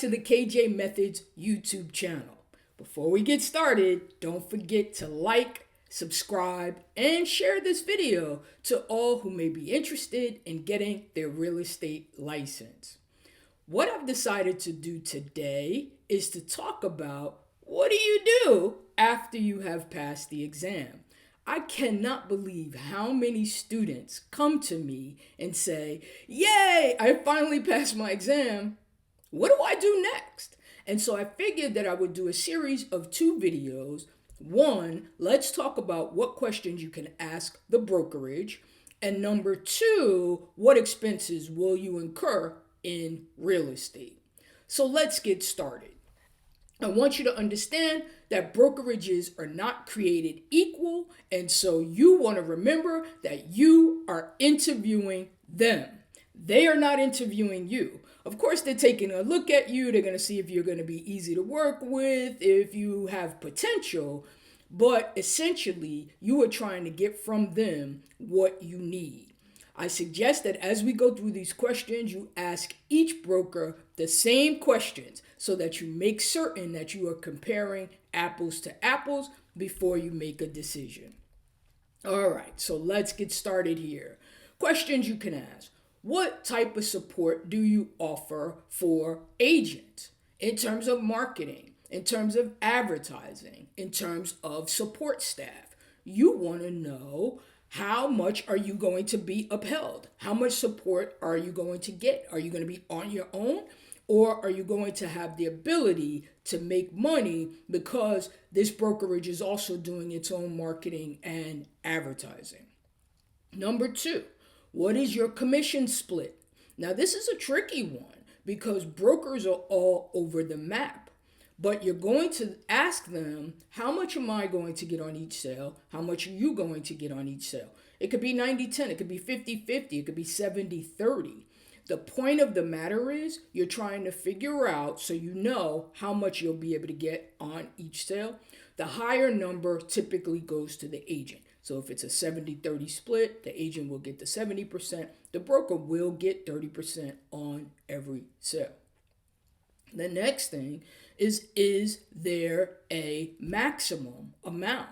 to the KJ Methods YouTube channel. Before we get started, don't forget to like, subscribe, and share this video to all who may be interested in getting their real estate license. What I've decided to do today is to talk about what do you do after you have passed the exam. I cannot believe how many students come to me and say, "Yay, I finally passed my exam. What do I do next?" And so I figured that I would do a series of 2 videos. One, let's talk about what questions you can ask the brokerage. And number 2, what expenses will you incur in real estate? So let's get started. I want you to understand that brokerages are not created equal, and so you want to remember that you are interviewing them. They are not interviewing you. Of course, they're taking a look at you. They're going to see if you're going to be easy to work with, if you have potential, but essentially, you are trying to get from them what you need. I suggest that as we go through these questions, you ask each broker the same questions so that you make certain that you are comparing apples to apples before you make a decision. All right, so let's get started here. Questions you can ask. What type of support do you offer for agents in terms of marketing, in terms of advertising, in terms of support staff? You want to know, how much are you going to be upheld? How much support are you going to get? Are you going to be on your own? Or are you going to have the ability to make money because this brokerage is also doing its own marketing and advertising? Number 2, what is your commission split? Now, this is a tricky one because brokers are all over the map. But you're going to ask them, how much am I going to get on each sale? How much are you going to get on each sale? It could be 90-10, it could be 50-50, it could be 70-30. The point of the matter is you're trying to figure out so you know how much you'll be able to get on each sale. The higher number typically goes to the agent. So if it's a 70-30 split, the agent will get the 70%. The broker will get 30% on every sale. The next thing is there a maximum amount?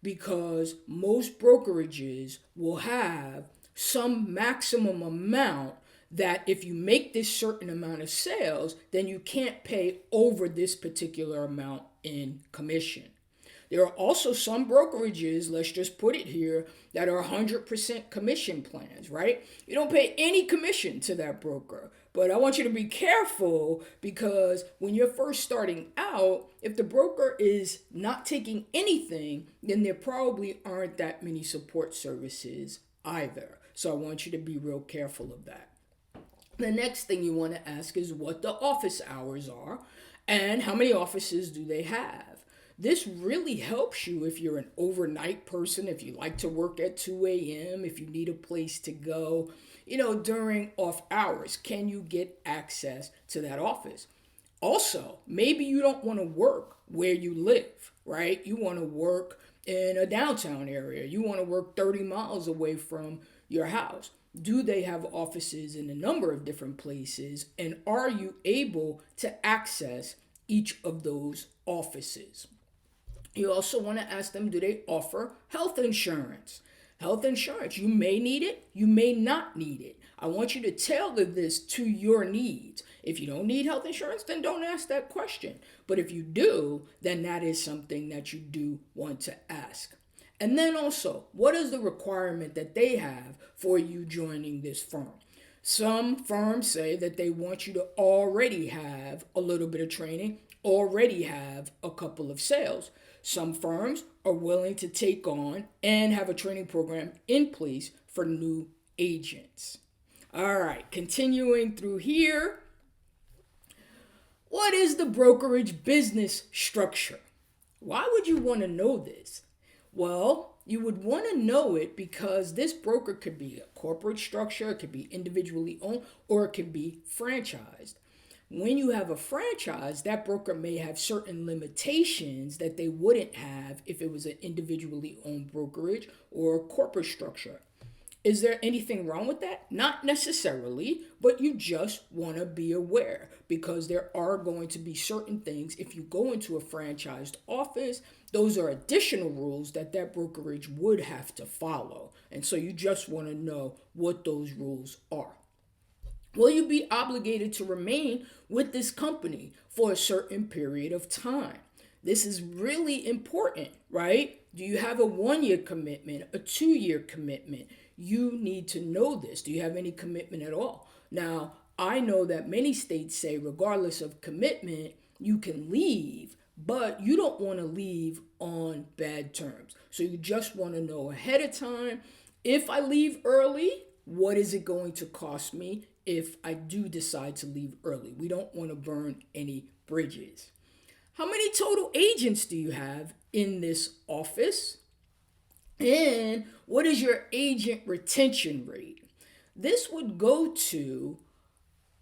Because most brokerages will have some maximum amount that if you make this certain amount of sales, then you can't pay over this particular amount in commission. There are also some brokerages, let's just put it here, that are 100% commission plans, right? You don't pay any commission to that broker. But I want you to be careful because when you're first starting out, if the broker is not taking anything, then there probably aren't that many support services either. So I want you to be real careful of that. The next thing you want to ask is what the office hours are and how many offices do they have. This really helps you if you're an overnight person, if you like to work at 2 a.m., if you need a place to go, during off hours. Can you get access to that office? Also, maybe you don't want to work where you live, right? You want to work in a downtown area. You want to work 30 miles away from your house. Do they have offices in a number of different places? And are you able to access each of those offices? You also want to ask them, do they offer health insurance? Health insurance, you may need it, you may not need it. I want you to tailor this to your needs. If you don't need health insurance, then don't ask that question. But if you do, then that is something that you do want to ask. And then also, what is the requirement that they have for you joining this firm? Some firms say that they want you to already have a little bit of training, already have a couple of sales. Some firms are willing to take on and have a training program in place for new agents. All right, continuing through here. What is the brokerage business structure? Why would you want to know this? Well, you would want to know it because this broker could be a corporate structure, it could be individually owned, or it can be franchised. When you have a franchise, that broker may have certain limitations that they wouldn't have if it was an individually owned brokerage or a corporate structure. Is there anything wrong with that? Not necessarily, but you just want to be aware because there are going to be certain things. If you go into a franchised office, those are additional rules that brokerage would have to follow. And so you just want to know what those rules are. Will you be obligated to remain with this company for a certain period of time? This is really important, right? Do you have a 1-year commitment, a 2-year commitment? You need to know this. Do you have any commitment at all? Now, I know that many states say, regardless of commitment, you can leave, but you don't want to leave on bad terms. So you just want to know ahead of time, if I leave early, what is it going to cost me if I do decide to leave early? We don't want to burn any bridges. How many total agents do you have in this office? And what is your agent retention rate? This would go to,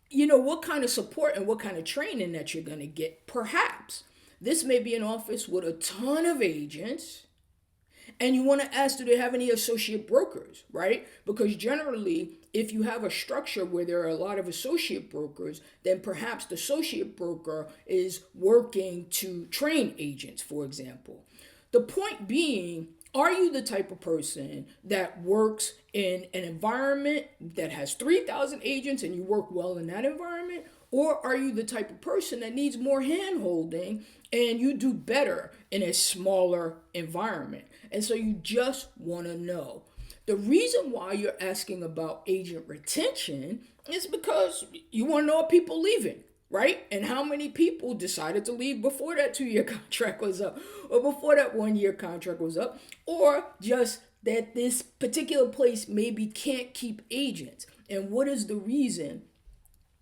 what kind of support and what kind of training that you're going to get. Perhaps this may be an office with a ton of agents, and you want to ask, do they have any associate brokers, right? Because generally, if you have a structure where there are a lot of associate brokers, then perhaps the associate broker is working to train agents, for example. The point being, are you the type of person that works in an environment that has 3,000 agents and you work well in that environment? Or are you the type of person that needs more hand-holding and you do better in a smaller environment? And so you just want to know. The reason why you're asking about agent retention is because you want to know if people leaving, right? And how many people decided to leave before that 2-year contract was up, or before that 1-year contract was up, or just that this particular place maybe can't keep agents. And what is the reason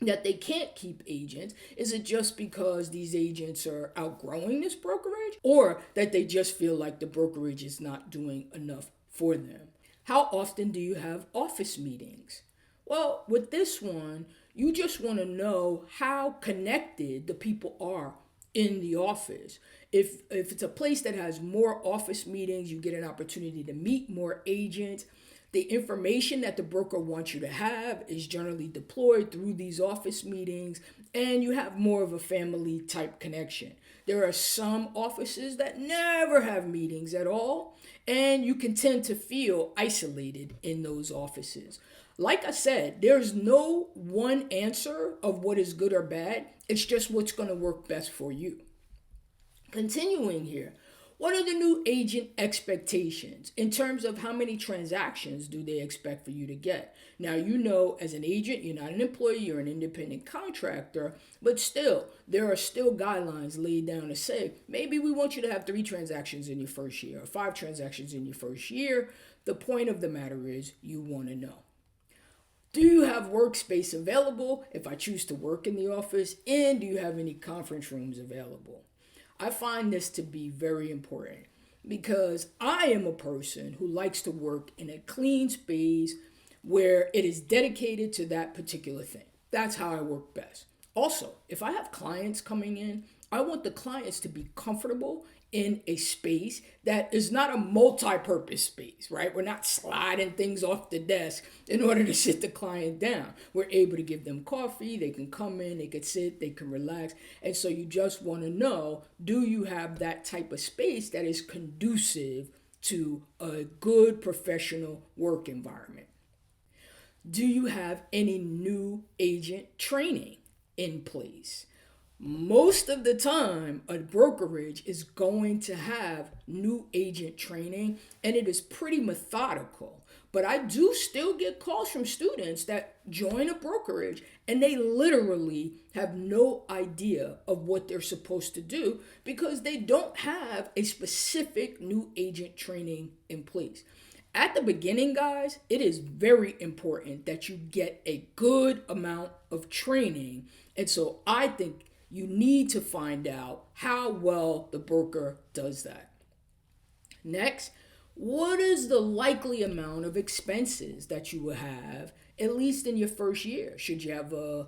that they can't keep agents? Is it just because these agents are outgrowing this brokerage, or that they just feel like the brokerage is not doing enough for them? How often do you have office meetings? Well, with this one, you just want to know how connected the people are in the office. If it's a place that has more office meetings, you get an opportunity to meet more agents. The information that the broker wants you to have is generally deployed through these office meetings, and you have more of a family type connection. There are some offices that never have meetings at all, and you can tend to feel isolated in those offices. Like I said, there's no one answer of what is good or bad. It's just what's going to work best for you. Continuing here. What are the new agent expectations in terms of how many transactions do they expect for you to get? Now, as an agent, you're not an employee, you're an independent contractor, but still, there are still guidelines laid down to say, maybe we want you to have 3 transactions in your first year or 5 transactions in your first year. The point of the matter is you want to know. Do you have workspace available if I choose to work in the office? And do you have any conference rooms available? I find this to be very important because I am a person who likes to work in a clean space where it is dedicated to that particular thing. That's how I work best. Also, if I have clients coming in, I want the clients to be comfortable in a space that is not a multi-purpose space, right? We're not sliding things off the desk in order to sit the client down. We're able to give them coffee, they can come in, they can sit, they can relax. And so you just want to know, do you have that type of space that is conducive to a good professional work environment? Do you have any new agent training in place? Most of the time, a brokerage is going to have new agent training, and it is pretty methodical. But I do still get calls from students that join a brokerage, and they literally have no idea of what they're supposed to do because they don't have a specific new agent training in place. At the beginning, guys, it is very important that you get a good amount of training. And so I think you need to find out how well the broker does that. Next, what is the likely amount of expenses that you will have, at least in your first year? Should you have a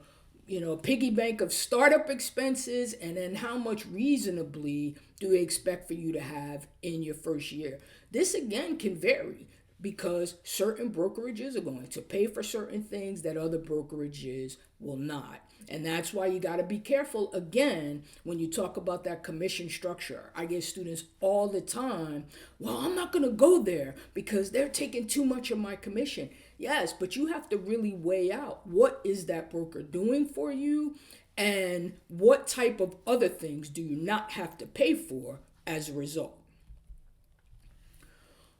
piggy bank of startup expenses, and then how much reasonably do they expect for you to have in your first year? This again can vary. because certain brokerages are going to pay for certain things that other brokerages will not. And that's why you got to be careful, again, when you talk about that commission structure. I get students all the time, well, I'm not going to go there because they're taking too much of my commission. Yes, but you have to really weigh out, what is that broker doing for you, and what type of other things do you not have to pay for as a result.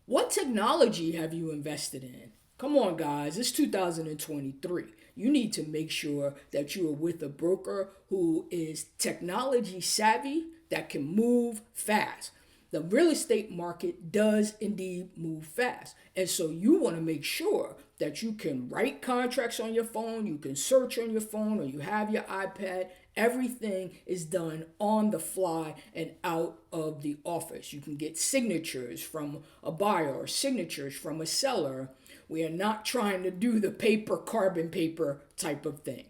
What technology have you invested in? Come on, guys, it's 2023. You need to make sure that you are with a broker who is technology savvy, that can move fast. The real estate market does indeed move fast. And so you want to make sure that you can write contracts on your phone, you can search on your phone, or you have your iPad. Everything is done on the fly and out of the office. You can get signatures from a buyer or signatures from a seller. We are not trying to do the paper, carbon paper type of thing.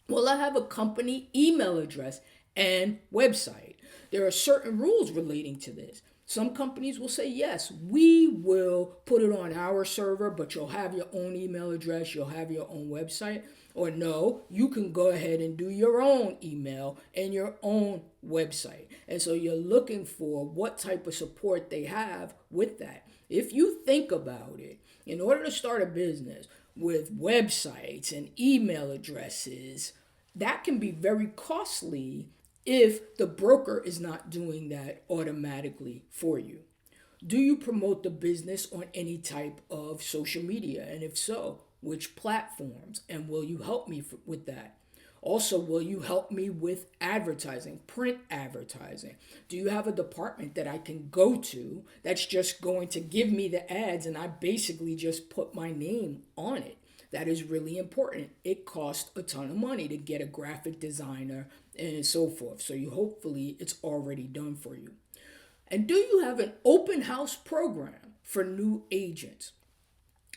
Well, I have a company email address and website. There are certain rules relating to this. Some companies will say, yes, we will put it on our server, but you'll have your own email address, you'll have your own website. Or no, you can go ahead and do your own email and your own website. And so you're looking for what type of support they have with that. If you think about it, in order to start a business with websites and email addresses, that can be very costly if the broker is not doing that automatically for you. Do you promote the business on any type of social media? And if so, which platforms? And will you help me with that? Also, will you help me with advertising, print advertising? Do you have a department that I can go to that's just going to give me the ads and I basically just put my name on it? That is really important. It costs a ton of money to get a graphic designer and so forth. So hopefully it's already done for you. And do you have an open house program for new agents?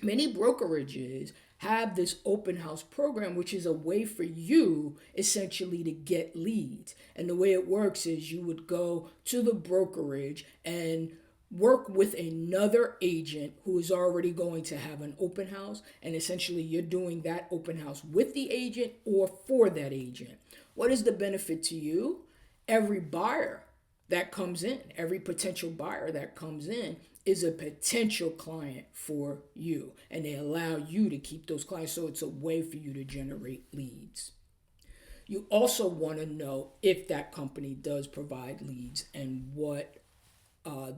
Many brokerages have this open house program, which is a way for you essentially to get leads. And the way it works is you would go to the brokerage and work with another agent who is already going to have an open house, and essentially you're doing that open house with the agent or for that agent. What is the benefit to you? Every buyer that comes in, every potential buyer that comes in is a potential client for you, and they allow you to keep those clients, so it's a way for you to generate leads. You also want to know if that company does provide leads and what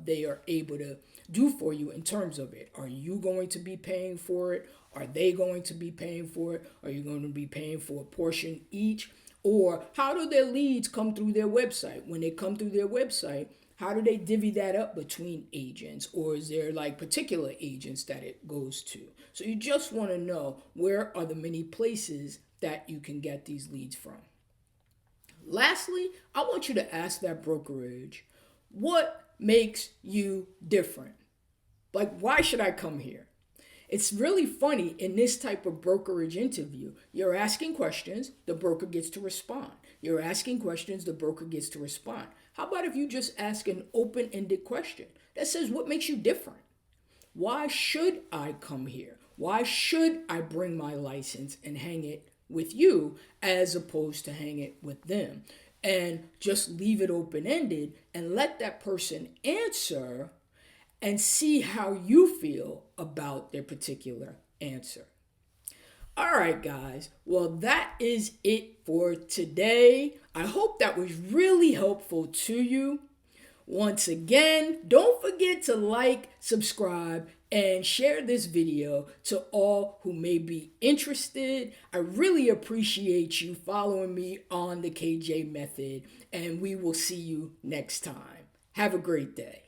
they are able to do for you in terms of it. Are you going to be paying for it? Are they going to be paying for it? Are you going to be paying for a portion each? Or how do their leads come through their website? When they come through their website, how do they divvy that up between agents? Or is there like particular agents that it goes to? So you just want to know, where are the many places that you can get these leads from? Lastly, I want you to ask that brokerage, what makes you different? Like, why should I come here? It's really funny in this type of brokerage interview. You're asking questions, the broker gets to respond. You're asking questions, the broker gets to respond. How about if you just ask an open-ended question that says, what makes you different? Why should I come here? Why should I bring my license and hang it with you as opposed to hang it with them? And just leave it open-ended and let that person answer and see how you feel about their particular answer. All right, guys. Well, that is it for today. I hope that was really helpful to you. Once again, don't forget to like, subscribe, and share this video to all who may be interested. I really appreciate you following me on the KJ Method, and we will see you next time. Have a great day.